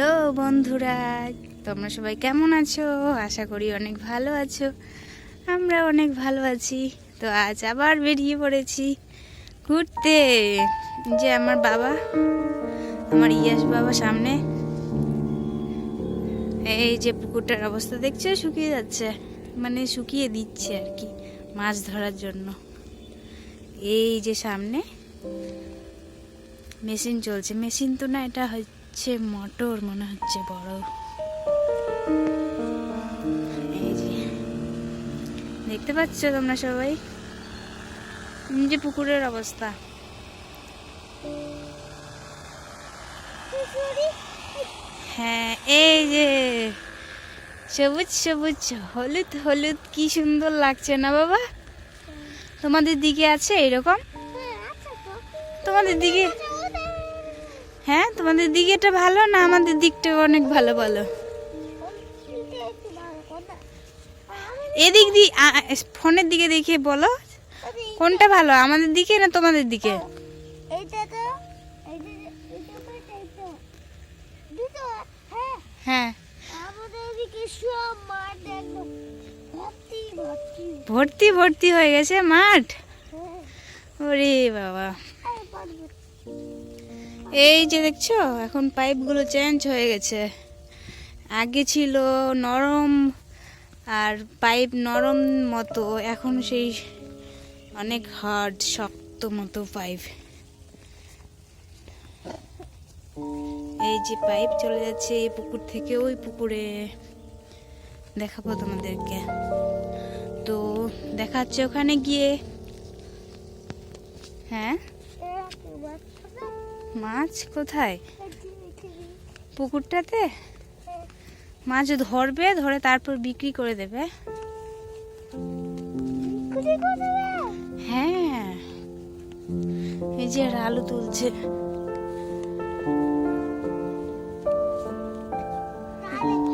Hello বন্ধুরা, তোমরা সবাই কেমন আছো? আশা করি অনেক ভালো আছো। আমরা অনেক ভালো আছি। তো আজ আবার বেরিয়ে পড়েছি ঘুরতে। যে আমার বাবা, আমার ইয়াস বাবা সামনে। এই যে পুকুরটার অবস্থা দেখছো, শুকিয়ে যাচ্ছে, মানে শুকিয়ে দিচ্ছে আর কি মাছ ধরার জন্য। এই যে সামনে মেশিন চলছে, মেশিন তো না, এটা হচ্ছে মোটর মনে হচ্ছে বড়। এই যে দেখতে পাচ্ছ তোমরা সবাই যে পুকুরের অবস্থা। হ্যাঁ, এই যে সবুজ সবুজ হলুদ হলুদ, কি সুন্দর লাগছে না বাবা? তোমাদের দিকে আছে এরকম? তোমাদের দিকে? হ্যাঁ, তোমাদের দিকে এটা ভালো না আমাদের দিকটা অনেক ভালো? বলো। এদিক দিয়ে ফোনের দিকে দেখে বলো কোনটা ভালো, আমাদের দিকে না তোমাদের দিকে? হ্যাঁ, ভর্তি ভর্তি হয়ে গেছে মাঠ। ওরে বাবা, এই যে দেখছো এখন পাইপগুলো চেঞ্জ হয়ে গেছে। আগে ছিল নরম, আর পাইপ নরম মতো, এখন সেই অনেক হার্ড শক্ত মতো পাইপ। এই যে পাইপ চলে যাচ্ছে এই পুকুর থেকে ওই পুকুরে, দেখাবো তোমাদেরকে। তো দেখাচ্ছে ওখানে গিয়ে। হ্যাঁ, মাছ কোথায়? পুকুরটাতে মাছ ধরবে, ধরে তারপর বিক্রি করে দেবে। হ্যাঁ, এই যে আলু তুলছে।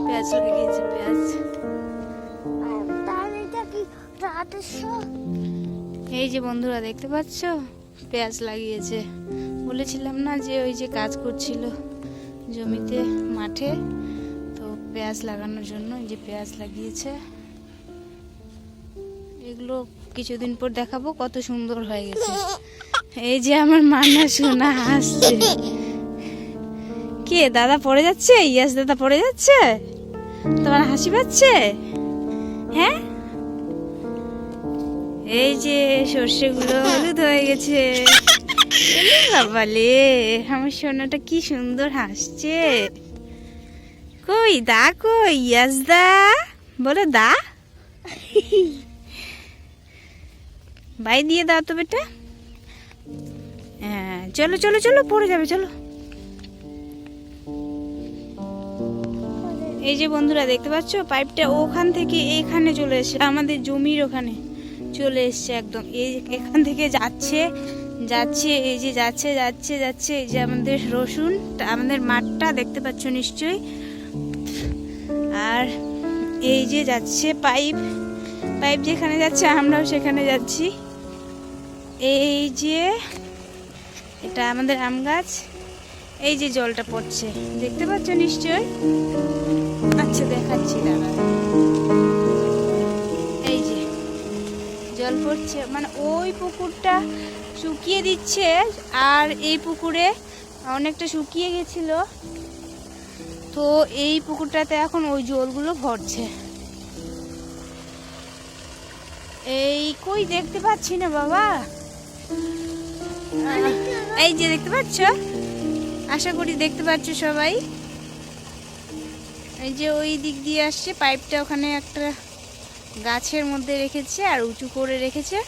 পেঁয়াজ হয়ে গিয়েছে, পেঁয়াজ। এই যে বন্ধুরা দেখতে পাচ্ছ পেঁয়াজ লাগিয়েছে। বলেছিলাম না যে ওই যে কাজ করছিল জমিতে, মাঠে, তো পেঁয়াজ লাগানোর জন্য এই যে পেঁয়াজ লাগিয়েছে। এগুলো কিছুদিন পর দেখাবো কত সুন্দর হয়ে গেছে। এই যে আমার মান্না সোনা হাসছে। কে দাদা পড়ে যাচ্ছে? ইয়াস দাদা পড়ে যাচ্ছে? তোমার হাসি পাচ্ছে? হ্যাঁ, এই যে সর্ষেগুলো হলুদ হয়ে গেছে। বাবালে, আমার সোনাটা কি সুন্দর হাসছে। কই দা, কই ইয়াস দা, বলো দা। বাই দিয়ে দাও তো বেটা। হ্যাঁ, চলো চলো চলো, পড়ে যাবে, চলো। এই যে বন্ধুরা দেখতে পাচ্ছ পাইপটা ওখান থেকে এইখানে চলে এসছে, আমাদের জমির ওখানে চলে এসছে একদম। এই এখান থেকে যাচ্ছে যাচ্ছে, এই যে যাচ্ছে যাচ্ছে যাচ্ছে। এই যে আমাদের রসুন, আমাদের মাঠটা দেখতে পাচ্ছ নিশ্চয়ই। আর এই যে যাচ্ছে পাইপ, পাইপ যেখানে যাচ্ছে আমরাও সেখানে যাচ্ছি। এই যে এটা আমাদের আম গাছ। এই যে জলটা পড়ছে দেখতে পাচ্ছ নিশ্চয়ই। আচ্ছা দেখাচ্ছি দাঁড়া। এই যে জল পড়ছে, মানে ওই পুকুরটা শুকিয়ে দিচ্ছে, আর এই পুকুরে অনেকটা শুকিয়ে গেছিল, তো এই পুকুরটাতে এখন ওই জলগুলো ভরছে। এই কই দেখতে পাচ্ছি না বাবা। এই যে দেখতে পাচ্ছ, আশা করি দেখতে পাচ্ছ সবাই। এই যে ওই দিক দিয়ে আসছে পাইপটা, ওখানে একটা গাছের মধ্যে রেখেছে আর উঁচু করে রেখেছে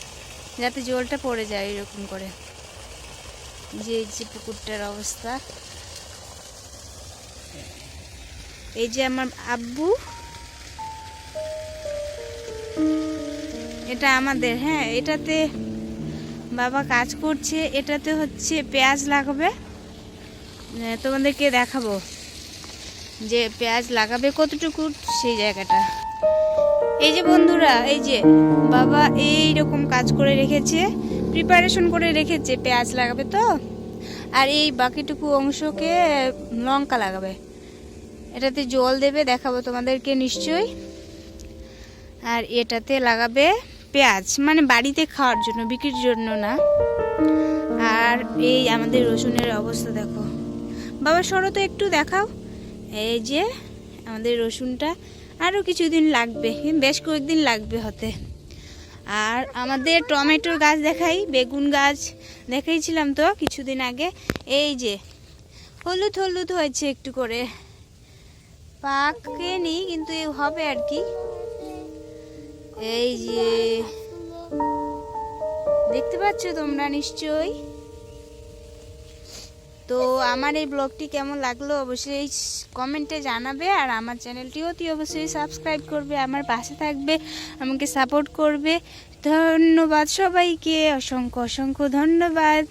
যাতে জলটা পড়ে যায় এরকম করে। যে এই যে পুকুরটার অবস্থা। এই যে আমার আব্বু, এটা আমাদের। হ্যাঁ, এটাতে বাবা কাজ করছে, এটাতে হচ্ছে পেঁয়াজ লাগাবে। তোমাদেরকে দেখাবো যে পেঁয়াজ লাগাবে কতটুকু সেই জায়গাটা। এই যে বন্ধুরা, এই যে বাবা এই রকম কাজ করে রেখেছে, প্রিপারেশন করে রেখেছে পেঁয়াজ লাগাবে তো। আর এই বাকিটুকু অংশকে লঙ্কা লাগাবে। এটাতে জল দেবে, দেখাবো তোমাদেরকে নিশ্চয়ই। আর এটাতে লাগাবে পেঁয়াজ, মানে বাড়িতে খাওয়ার জন্য, বিক্রির জন্য না। আর এই আমাদের রসুনের অবস্থা দেখো। বাবা সরো তো একটু দেখাও। এই যে আমাদের রসুনটা আরও কিছুদিন লাগবে, বেশ কয়েকদিন লাগবে হতে। আর আমাদের টমেটোর গাছ দেখাই, বেগুন গাছ দেখাইছিলাম তো কিছুদিন আগে। এই যে হলুদ হলুদ হয়েছে একটু করে, পাকেনি কিন্তু হবে আর কি। এই যে দেখতে পাচ্ছ তোমরা নিশ্চয়ই। তো আমার এই ব্লগটি কেমন লাগলো অবশ্যই কমেন্টে জানাবে। আর আমার চ্যানেলটিও অতি অবশ্যই সাবস্ক্রাইব করবে, আমার পাশে থাকবে, আমাকে সাপোর্ট করবে। ধন্যবাদ সবাইকে, অসংখ্য অসংখ্য ধন্যবাদ।